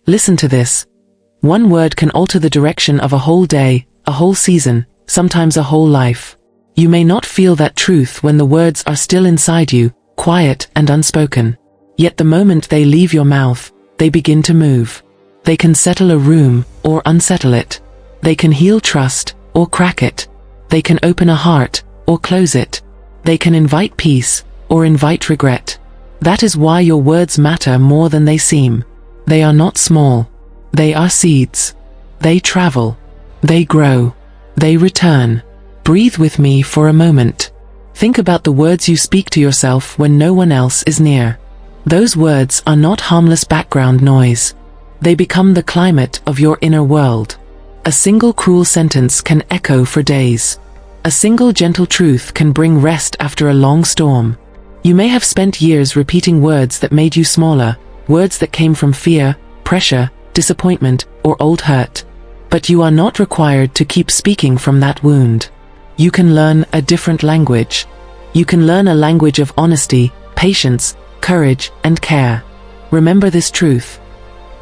Listen to this. One word can alter the direction of a whole day, a whole season, sometimes a whole life. You may not feel that truth when the words are still inside you, quiet and unspoken. Yet the moment they leave your mouth, they begin to move. They can settle a room, or unsettle it. They can heal trust, or crack it. They can open a heart, or close it. They can invite peace, or invite regret. That is why your words matter more than they seem. They are not small. They are seeds. They travel. They grow. They return. Breathe with me for a moment. Think about the words you speak to yourself when no one else is near. Those words are not harmless background noise. They become the climate of your inner world. A single cruel sentence can echo for days. A single gentle truth can bring rest after a long storm. You may have spent years repeating words that made you smaller, words that came from fear, pressure, disappointment, or old hurt. But you are not required to keep speaking from that wound. You can learn a different language. You can learn a language of honesty, patience, courage, and care. Remember this truth.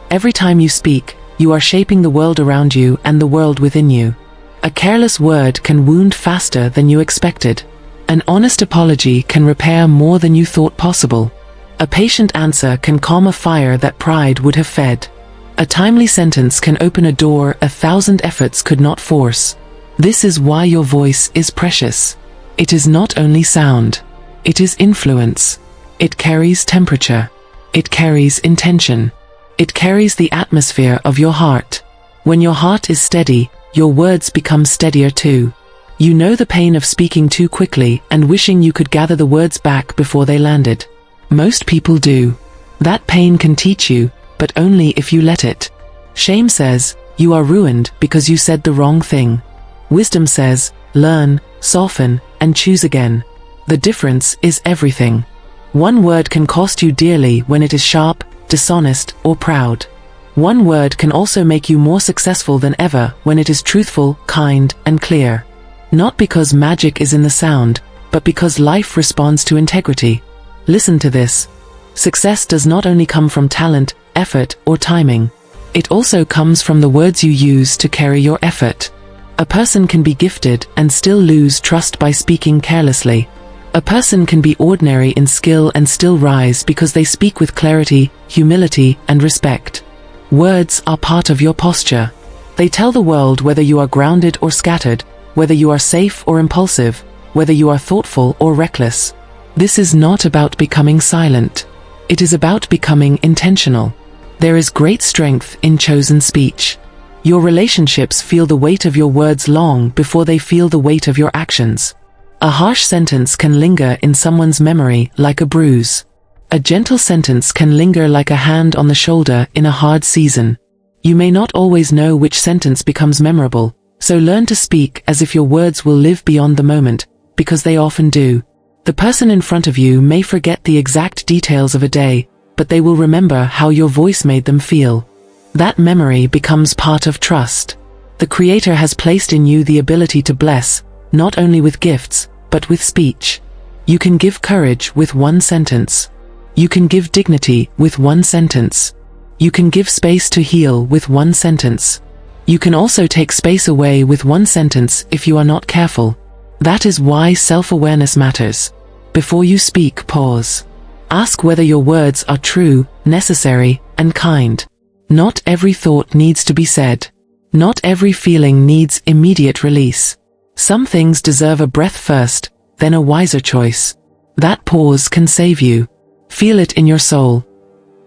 Every time you speak, you are shaping the world around you and the world within you. A careless word can wound faster than you expected. An honest apology can repair more than you thought possible. A patient answer can calm a fire that pride would have fed. A timely sentence can open a door 1,000 efforts could not force. This is why your voice is precious. It is not only sound. It is influence. It carries temperature. It carries intention. It carries the atmosphere of your heart. When your heart is steady, your words become steadier too. You know the pain of speaking too quickly and wishing you could gather the words back before they landed. Most people do. That pain can teach you, but only if you let it. Shame says, you are ruined because you said the wrong thing. Wisdom says, learn, soften, and choose again. The difference is everything. One word can cost you dearly when it is sharp, dishonest, or proud. One word can also make you more successful than ever when it is truthful, kind, and clear. Not because magic is in the sound, but because life responds to integrity. Listen to this. Success does not only come from talent, effort, or timing. It also comes from the words you use to carry your effort. A person can be gifted and still lose trust by speaking carelessly. A person can be ordinary in skill and still rise because they speak with clarity, humility, and respect. Words are part of your posture. They tell the world whether you are grounded or scattered, whether you are safe or impulsive, whether you are thoughtful or reckless. This is not about becoming silent. It is about becoming intentional. There is great strength in chosen speech. Your relationships feel the weight of your words long before they feel the weight of your actions. A harsh sentence can linger in someone's memory like a bruise. A gentle sentence can linger like a hand on the shoulder in a hard season. You may not always know which sentence becomes memorable, so learn to speak as if your words will live beyond the moment, because they often do. The person in front of you may forget the exact details of a day, but they will remember how your voice made them feel. That memory becomes part of trust. The Creator has placed in you the ability to bless, not only with gifts, but with speech. You can give courage with one sentence. You can give dignity with one sentence. You can give space to heal with one sentence. You can also take space away with one sentence if you are not careful. That is why self-awareness matters. Before you speak, pause. Ask whether your words are true, necessary, and kind. Not every thought needs to be said. Not every feeling needs immediate release. Some things deserve a breath first, then a wiser choice. That pause can save you. Feel it in your soul.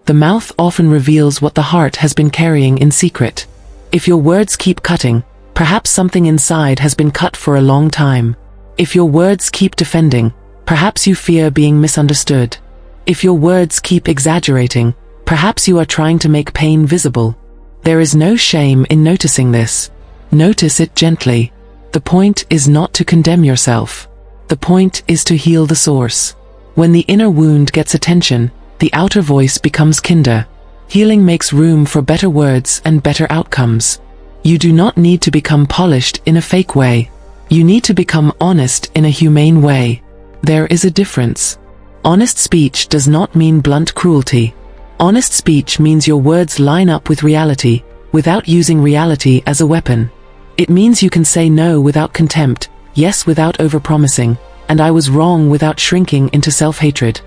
The mouth often reveals what the heart has been carrying in secret. If your words keep cutting, perhaps something inside has been cut for a long time. If your words keep defending, perhaps you fear being misunderstood. If your words keep exaggerating, perhaps you are trying to make pain visible. There is no shame in noticing this. Notice it gently. The point is not to condemn yourself. The point is to heal the source. When the inner wound gets attention, the outer voice becomes kinder. Healing makes room for better words and better outcomes. You do not need to become polished in a fake way. You need to become honest in a humane way. There is a difference. Honest speech does not mean blunt cruelty. Honest speech means your words line up with reality, without using reality as a weapon. It means you can say no without contempt, yes without overpromising, and I was wrong without shrinking into self-hatred.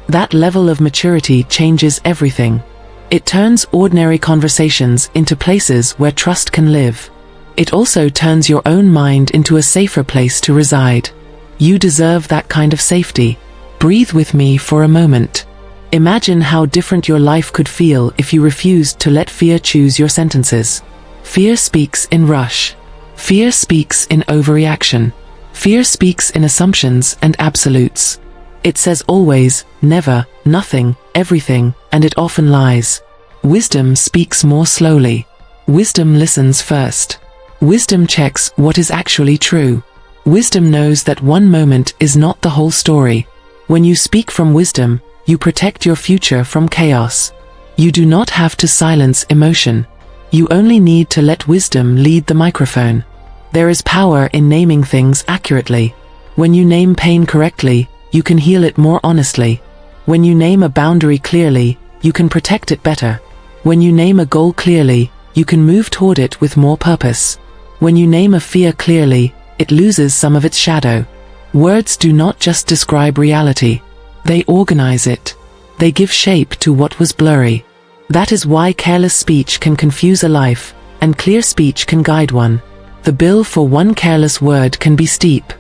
That level of maturity changes everything. It turns ordinary conversations into places where trust can live. It also turns your own mind into a safer place to reside. You deserve that kind of safety. Breathe with me for a moment. Imagine how different your life could feel if you refused to let fear choose your sentences. Fear speaks in rush. Fear speaks in overreaction. Fear speaks in assumptions and absolutes. It says always, never, nothing, everything, and it often lies. Wisdom speaks more slowly. Wisdom listens first. Wisdom checks what is actually true. Wisdom knows that one moment is not the whole story. When you speak from wisdom, you protect your future from chaos. You do not have to silence emotion. You only need to let wisdom lead the microphone. There is power in naming things accurately. When you name pain correctly, you can heal it more honestly. When you name a boundary clearly, you can protect it better. When you name a goal clearly, you can move toward it with more purpose. When you name a fear clearly, it loses some of its shadow. Words do not just describe reality. They organize it. They give shape to what was blurry. That is why careless speech can confuse a life, and clear speech can guide one. The bill for one careless word can be steep.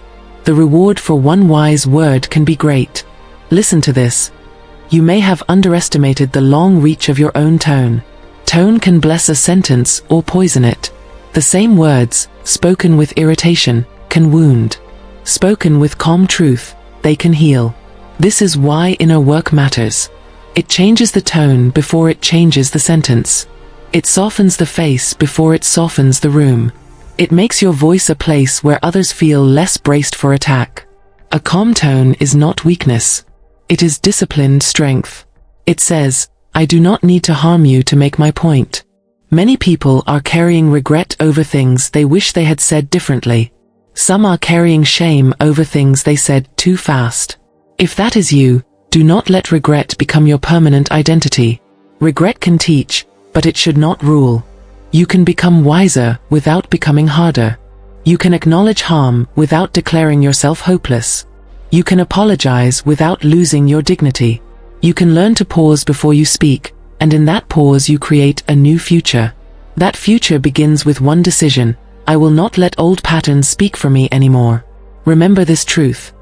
The reward for one wise word can be great. Listen to this. You may have underestimated the long reach of your own tone. Tone can bless a sentence or poison it. The same words, spoken with irritation, can wound. Spoken with calm truth, they can heal. This is why inner work matters. It changes the tone before it changes the sentence. It softens the face before it softens the room. It makes your voice a place where others feel less braced for attack. A calm tone is not weakness. It is disciplined strength. It says, I do not need to harm you to make my point. Many people are carrying regret over things they wish they had said differently. Some are carrying shame over things they said too fast. If that is you, do not let regret become your permanent identity. Regret can teach, but it should not rule. You can become wiser without becoming harder. You can acknowledge harm without declaring yourself hopeless. You can apologize without losing your dignity. You can learn to pause before you speak, and in that pause you create a new future. That future begins with one decision: I will not let old patterns speak for me anymore. Remember this truth.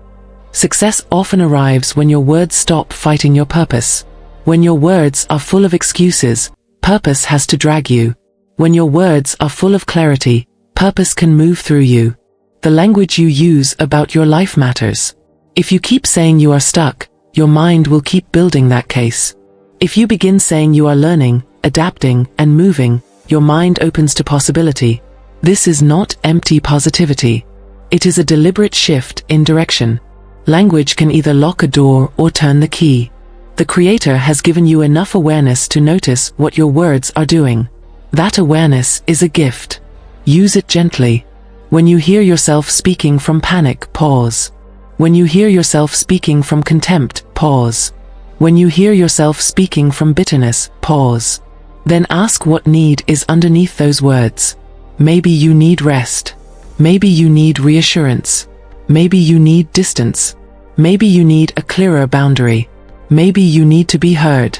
Success often arrives when your words stop fighting your purpose. When your words are full of excuses, purpose has to drag you. When your words are full of clarity, purpose can move through you. The language you use about your life matters. If you keep saying you are stuck, your mind will keep building that case. If you begin saying you are learning, adapting, and moving, your mind opens to possibility. This is not empty positivity. It is a deliberate shift in direction. Language can either lock a door or turn the key. The Creator has given you enough awareness to notice what your words are doing. That awareness is a gift. Use it gently. When you hear yourself speaking from panic, pause. When you hear yourself speaking from contempt, pause. When you hear yourself speaking from bitterness, pause. Then ask what need is underneath those words. Maybe you need rest. Maybe you need reassurance. Maybe you need distance. Maybe you need a clearer boundary. Maybe you need to be heard.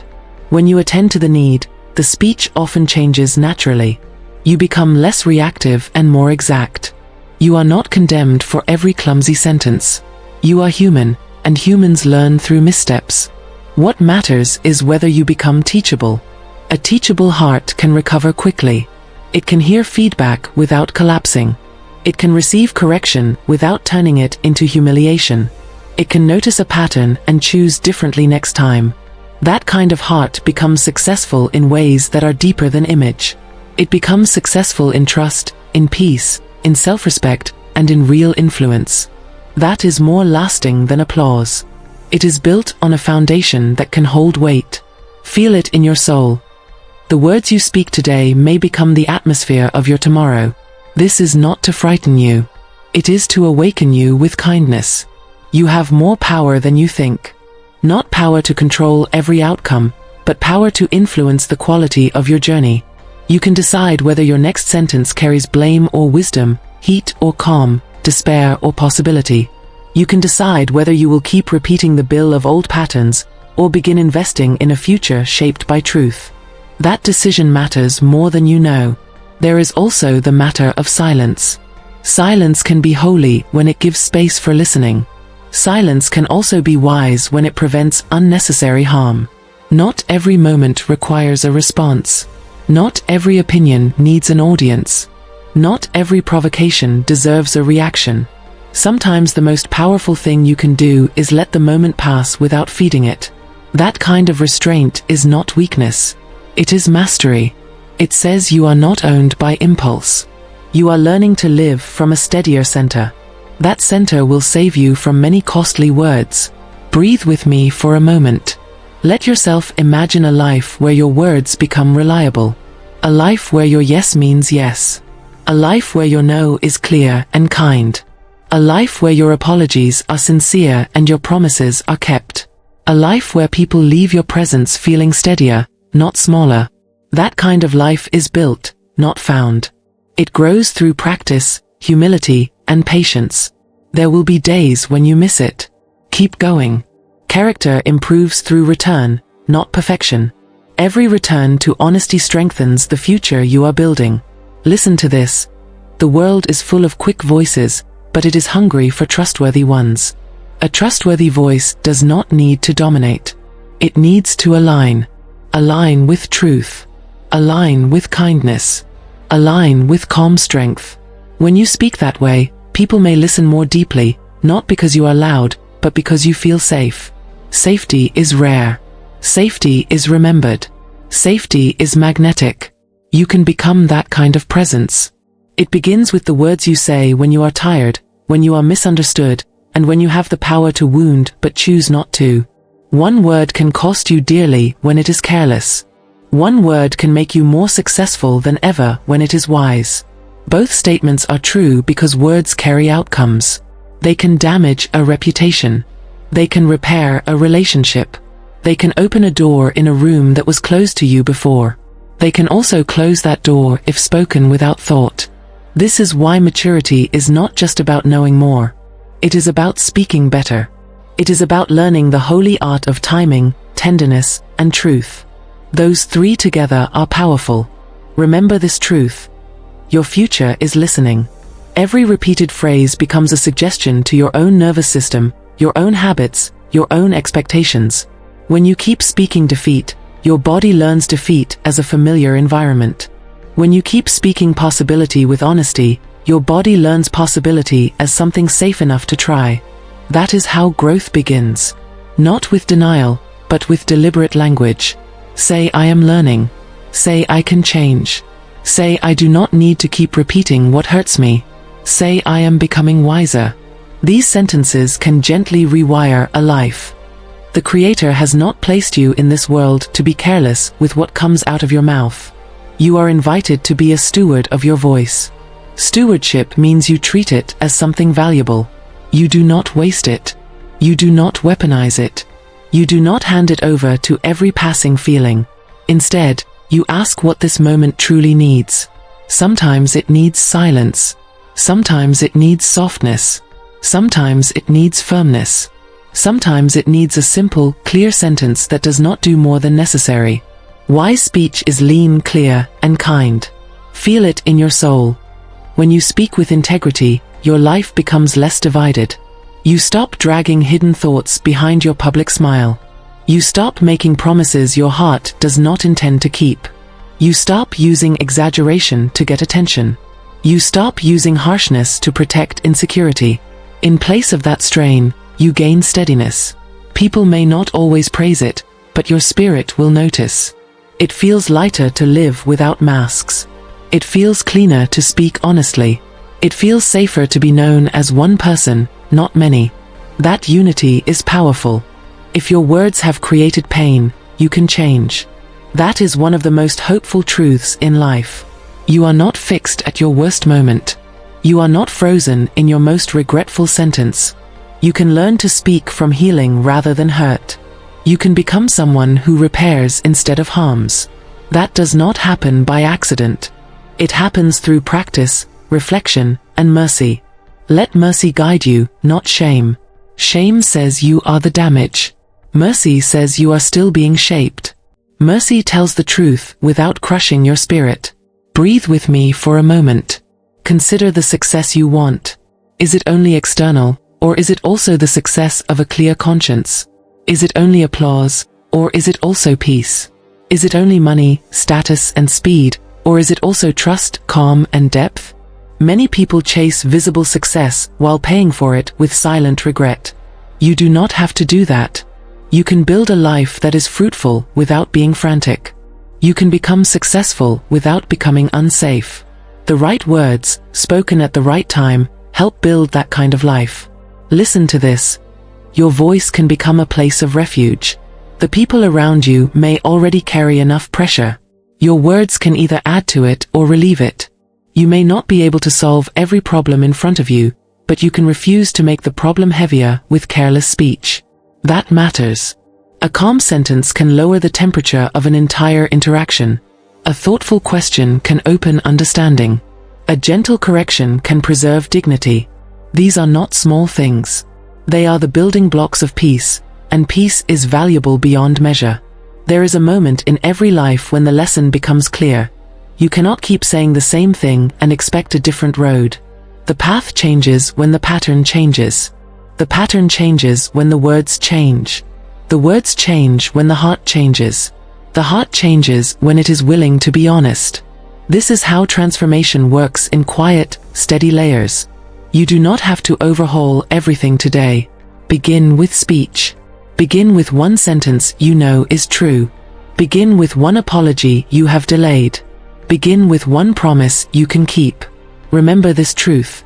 When you attend to the need, the speech often changes naturally. You become less reactive and more exact. You are not condemned for every clumsy sentence. You are human, and humans learn through missteps. What matters is whether you become teachable. A teachable heart can recover quickly. It can hear feedback without collapsing. It can receive correction without turning it into humiliation. It can notice a pattern and choose differently next time. That kind of heart becomes successful in ways that are deeper than image. It becomes successful in trust, in peace, in self-respect, and in real influence. That is more lasting than applause. It is built on a foundation that can hold weight. Feel it in your soul. The words you speak today may become the atmosphere of your tomorrow. This is not to frighten you. It is to awaken you with kindness. You have more power than you think. Not power to control every outcome, but power to influence the quality of your journey. You can decide whether your next sentence carries blame or wisdom, heat or calm, despair or possibility. You can decide whether you will keep repeating the bill of old patterns or begin investing in a future shaped by truth. That decision matters more than you know. There is also the matter of silence. Silence can be holy when it gives space for listening. Silence can also be wise when it prevents unnecessary harm. Not every moment requires a response. Not every opinion needs an audience. Not every provocation deserves a reaction. Sometimes the most powerful thing you can do is let the moment pass without feeding it. That kind of restraint is not weakness. It is mastery. It says you are not owned by impulse. You are learning to live from a steadier center. That center will save you from many costly words. Breathe with me for a moment. Let yourself imagine a life where your words become reliable. A life where your yes means yes. A life where your no is clear and kind. A life where your apologies are sincere and your promises are kept. A life where people leave your presence feeling steadier, not smaller. That kind of life is built, not found. It grows through practice, humility, and patience. There will be days when you miss it. Keep going. Character improves through return, not perfection. Every return to honesty strengthens the future you are building. Listen to this. The world is full of quick voices, but it is hungry for trustworthy ones. A trustworthy voice does not need to dominate. It needs to align. Align with truth. Align with kindness. Align with calm strength. When you speak that way, people may listen more deeply, not because you are loud, but because you feel safe. Safety is rare. Safety is remembered. Safety is magnetic. You can become that kind of presence. It begins with the words you say when you are tired, when you are misunderstood, and when you have the power to wound but choose not to. One word can cost you dearly when it is careless. One word can make you more successful than ever when it is wise. Both statements are true because words carry outcomes. They can damage a reputation. They can repair a relationship. They can open a door in a room that was closed to you before. They can also close that door if spoken without thought. This is why maturity is not just about knowing more. It is about speaking better. It is about learning the holy art of timing, tenderness, and truth. Those three together are powerful. Remember this truth. Your future is listening. Every repeated phrase becomes a suggestion to your own nervous system, your own habits, your own expectations. When you keep speaking defeat, your body learns defeat as a familiar environment. When you keep speaking possibility with honesty, your body learns possibility as something safe enough to try. That is how growth begins. Not with denial, but with deliberate language. Say, I am learning. Say, I can change. Say, I do not need to keep repeating what hurts me. Say, I am becoming wiser. These sentences can gently rewire a life. The Creator has not placed you in this world to be careless with what comes out of your mouth. You are invited to be a steward of your voice. Stewardship means you treat it as something valuable. You do not waste it. You do not weaponize it. You do not hand it over to every passing feeling. Instead, you ask what this moment truly needs. Sometimes it needs silence. Sometimes it needs softness. Sometimes it needs firmness. Sometimes it needs a simple, clear sentence that does not do more than necessary. Wise speech is lean, clear, and kind. Feel it in your soul. When you speak with integrity, your life becomes less divided. You stop dragging hidden thoughts behind your public smile. You stop making promises your heart does not intend to keep. You stop using exaggeration to get attention. You stop using harshness to protect insecurity. In place of that strain, you gain steadiness. People may not always praise it, but your spirit will notice. It feels lighter to live without masks. It feels cleaner to speak honestly. It feels safer to be known as one person, not many. That unity is powerful. If your words have created pain, you can change. That is one of the most hopeful truths in life. You are not fixed at your worst moment. You are not frozen in your most regretful sentence. You can learn to speak from healing rather than hurt. You can become someone who repairs instead of harms. That does not happen by accident. It happens through practice, reflection, and mercy. Let mercy guide you, not shame. Shame says you are the damage. Mercy says you are still being shaped. Mercy tells the truth without crushing your spirit. Breathe with me for a moment. Consider the success you want. Is it only external, or is it also the success of a clear conscience? Is it only applause, or is it also peace? Is it only money, status, and speed, or is it also trust, calm, and depth? Many people chase visible success while paying for it with silent regret. You do not have to do that. You can build a life that is fruitful without being frantic. You can become successful without becoming unsafe. The right words, spoken at the right time, help build that kind of life. Listen to this. Your voice can become a place of refuge. The people around you may already carry enough pressure. Your words can either add to it or relieve it. You may not be able to solve every problem in front of you, but you can refuse to make the problem heavier with careless speech. That matters. A calm sentence can lower the temperature of an entire interaction. A thoughtful question can open understanding. A gentle correction can preserve dignity. These are not small things. They are the building blocks of peace, and peace is valuable beyond measure. There is a moment in every life when the lesson becomes clear. You cannot keep saying the same thing and expect a different road. The path changes when the pattern changes. The pattern changes when the words change. The words change when the heart changes. The heart changes when it is willing to be honest. This is how transformation works in quiet, steady layers. You do not have to overhaul everything today. Begin with speech. Begin with one sentence you know is true. Begin with one apology you have delayed. Begin with one promise you can keep. Remember this truth.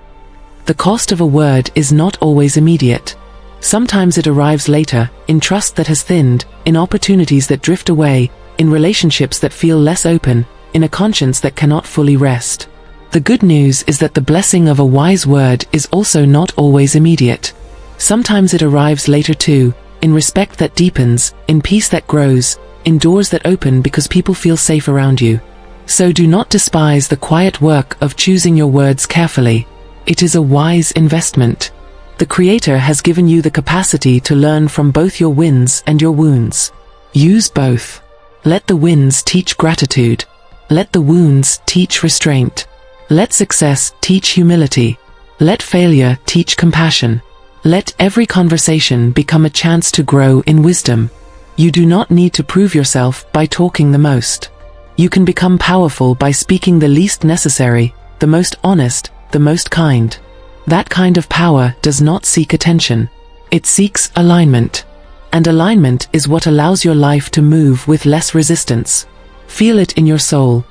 The cost of a word is not always immediate. Sometimes it arrives later, in trust that has thinned, in opportunities that drift away, in relationships that feel less open, in a conscience that cannot fully rest. The good news is that the blessing of a wise word is also not always immediate. Sometimes it arrives later too, in respect that deepens, in peace that grows, in doors that open because people feel safe around you. So do not despise the quiet work of choosing your words carefully. It is a wise investment. The Creator has given you the capacity to learn from both your wins and your wounds. Use both. Let the wins teach gratitude. Let the wounds teach restraint. Let success teach humility. Let failure teach compassion. Let every conversation become a chance to grow in wisdom. You do not need to prove yourself by talking the most. You can become powerful by speaking the least necessary, the most honest, the most kind. That kind of power does not seek attention. It seeks alignment. And alignment is what allows your life to move with less resistance. Feel it in your soul.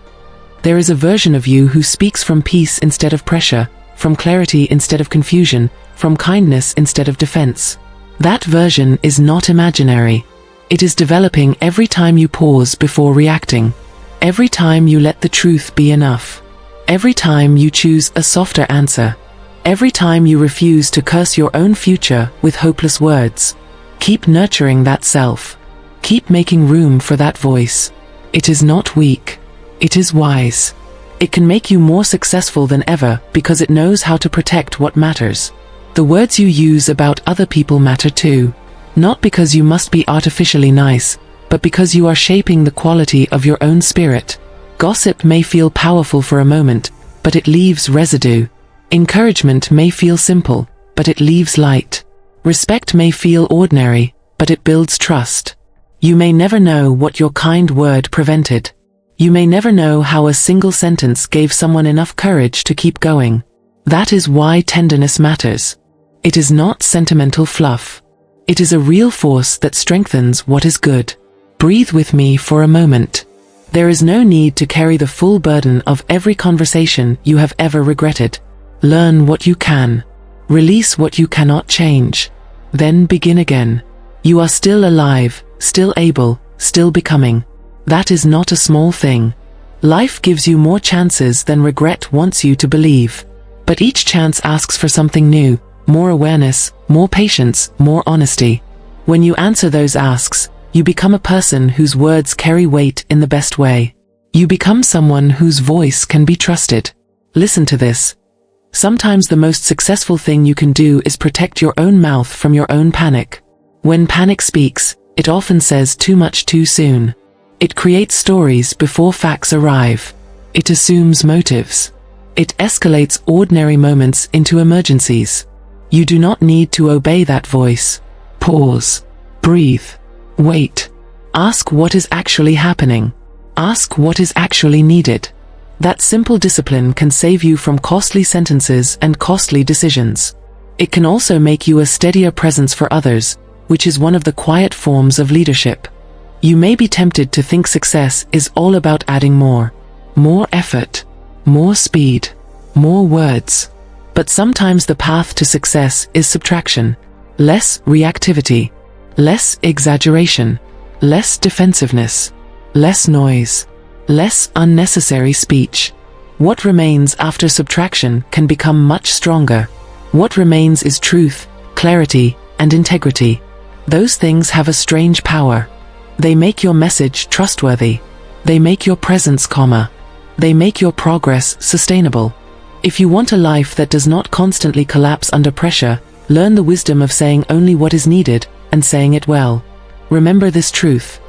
There is a version of you who speaks from peace instead of pressure, from clarity instead of confusion, from kindness instead of defense. That version is not imaginary. It is developing every time you pause before reacting. Every time you let the truth be enough. Every time you choose a softer answer. Every time you refuse to curse your own future with hopeless words. Keep nurturing that self. Keep making room for that voice. It is not weak. It is wise. It can make you more successful than ever because it knows how to protect what matters. The words you use about other people matter too. Not because you must be artificially nice, but because you are shaping the quality of your own spirit. Gossip may feel powerful for a moment, but it leaves residue. Encouragement may feel simple, but it leaves light. Respect may feel ordinary, but it builds trust. You may never know what your kind word prevented. You may never know how a single sentence gave someone enough courage to keep going. That is why tenderness matters. It is not sentimental fluff. It is a real force that strengthens what is good. Breathe with me for a moment. There is no need to carry the full burden of every conversation you have ever regretted. Learn what you can. Release what you cannot change. Then begin again. You are still alive, still able, still becoming. That is not a small thing. Life gives you more chances than regret wants you to believe. But each chance asks for something new, more awareness, more patience, more honesty. When you answer those asks, You become a person whose words carry weight in the best way. You become someone whose voice can be trusted. Listen to this. Sometimes the most successful thing you can do is protect your own mouth from your own panic. When panic speaks, it often says too much too soon. It creates stories before facts arrive. It assumes motives. It escalates ordinary moments into emergencies. You do not need to obey that voice. Pause. Breathe. Wait. Ask what is actually happening. Ask what is actually needed. That simple discipline can save you from costly sentences and costly decisions. It can also make you a steadier presence for others, which is one of the quiet forms of leadership. You may be tempted to think success is all about adding more effort, more speed, more words. But sometimes the path to success is subtraction. Less reactivity, less exaggeration, less defensiveness, less noise, less unnecessary speech. What remains after subtraction can become much stronger. What remains is truth, clarity, and integrity. Those things have a strange power. They make your message trustworthy. They make your presence calmer. They make your progress sustainable. If you want a life that does not constantly collapse under pressure, learn the wisdom of saying only what is needed, and saying it well. Remember this truth.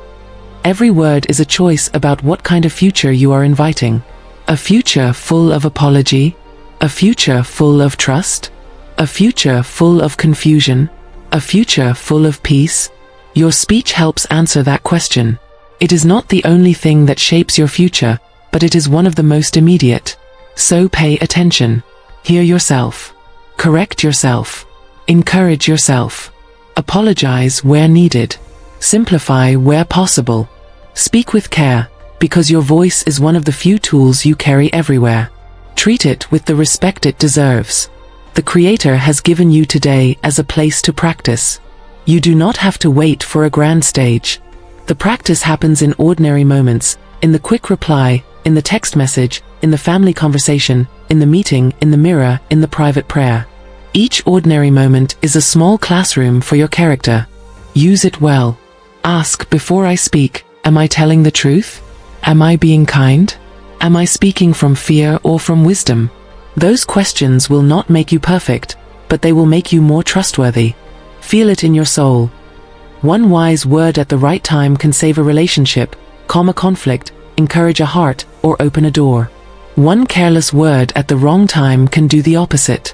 Every word is a choice about what kind of future you are inviting. A future full of apology? A future full of trust? A future full of confusion? A future full of peace? Your speech helps answer that question. It is not the only thing that shapes your future, but it is one of the most immediate. So pay attention. Hear yourself. Correct yourself. Encourage yourself. Apologize where needed. Simplify where possible. Speak with care, because your voice is one of the few tools you carry everywhere. Treat it with the respect it deserves. The Creator has given you today as a place to practice. You do not have to wait for a grand stage. The practice happens in ordinary moments, in the quick reply, in the text message, in the family conversation, in the meeting, in the mirror, in the private prayer. Each ordinary moment is a small classroom for your character. Use it well. Ask before I speak, am I telling the truth? Am I being kind? Am I speaking from fear or from wisdom? Those questions will not make you perfect, but they will make you more trustworthy. Feel it in your soul. One wise word at the right time can save a relationship, calm a conflict, encourage a heart, or open a door. One careless word at the wrong time can do the opposite.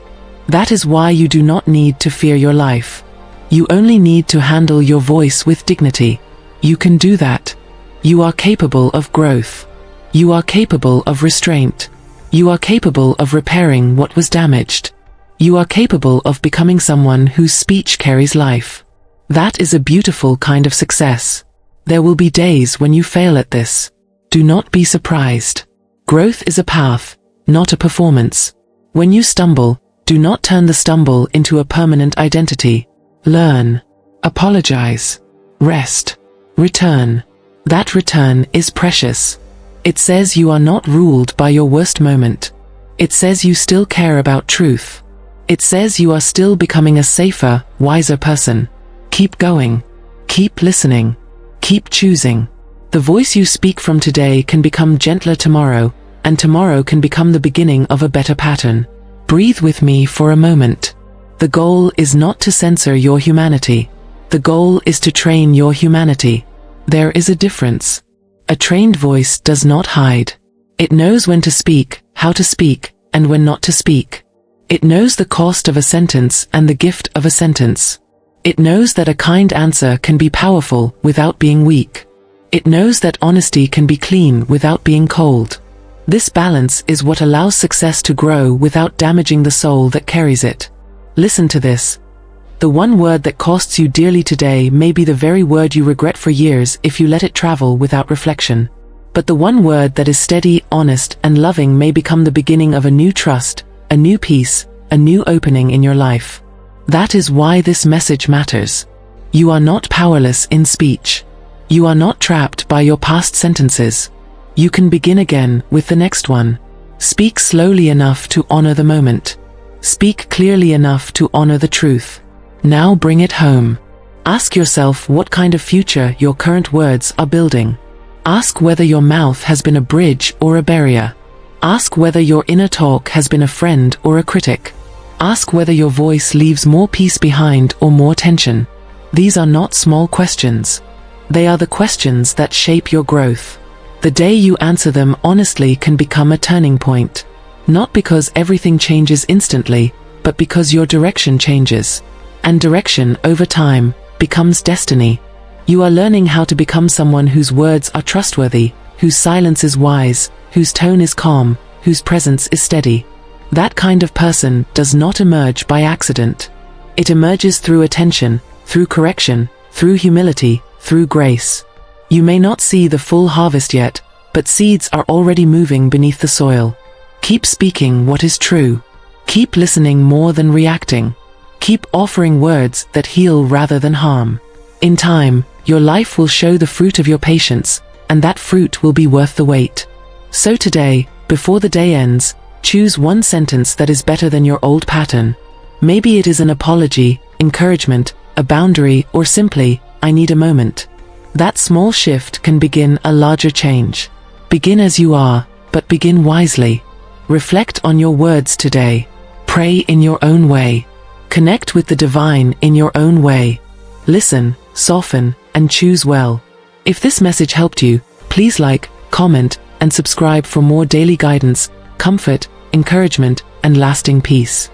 That is why you do not need to fear your life. You only need to handle your voice with dignity. You can do that. You are capable of growth. You are capable of restraint. You are capable of repairing what was damaged. You are capable of becoming someone whose speech carries life. That is a beautiful kind of success. There will be days when you fail at this. Do not be surprised. Growth is a path, not a performance. When you stumble, do not turn the stumble into a permanent identity. Learn. Apologize. Rest. Return. That return is precious. It says you are not ruled by your worst moment. It says you still care about truth. It says you are still becoming a safer, wiser person. Keep going. Keep listening. Keep choosing. The voice you speak from today can become gentler tomorrow, and tomorrow can become the beginning of a better pattern. Breathe with me for a moment. The goal is not to censor your humanity. The goal is to train your humanity. There is a difference. A trained voice does not hide. It knows when to speak, how to speak, and when not to speak. It knows the cost of a sentence and the gift of a sentence. It knows that a kind answer can be powerful without being weak. It knows that honesty can be clean without being cold. This balance is what allows success to grow without damaging the soul that carries it. Listen to this. The one word that costs you dearly today may be the very word you regret for years if you let it travel without reflection. But the one word that is steady, honest, and loving may become the beginning of a new trust, a new peace, a new opening in your life. That is why this message matters. You are not powerless in speech. You are not trapped by your past sentences. You can begin again with the next one. Speak slowly enough to honor the moment. Speak clearly enough to honor the truth. Now bring it home. Ask yourself what kind of future your current words are building. Ask whether your mouth has been a bridge or a barrier. Ask whether your inner talk has been a friend or a critic. Ask whether your voice leaves more peace behind or more tension. These are not small questions. They are the questions that shape your growth. The day you answer them honestly can become a turning point. Not because everything changes instantly, but because your direction changes. And direction, over time, becomes destiny. You are learning how to become someone whose words are trustworthy, whose silence is wise, whose tone is calm, whose presence is steady. That kind of person does not emerge by accident. It emerges through attention, through correction, through humility, through grace. You may not see the full harvest yet, but seeds are already moving beneath the soil. Keep speaking what is true. Keep listening more than reacting. Keep offering words that heal rather than harm. In time, your life will show the fruit of your patience, and that fruit will be worth the wait. So today, before the day ends, choose one sentence that is better than your old pattern. Maybe it is an apology, encouragement, a boundary, or simply, I need a moment. That small shift can begin a larger change. Begin as you are, but begin wisely. Reflect on your words today. Pray in your own way. Connect with the divine in your own way. Listen, soften, and choose well. If this message helped you, please like, comment, and subscribe for more daily guidance, comfort, encouragement, and lasting peace.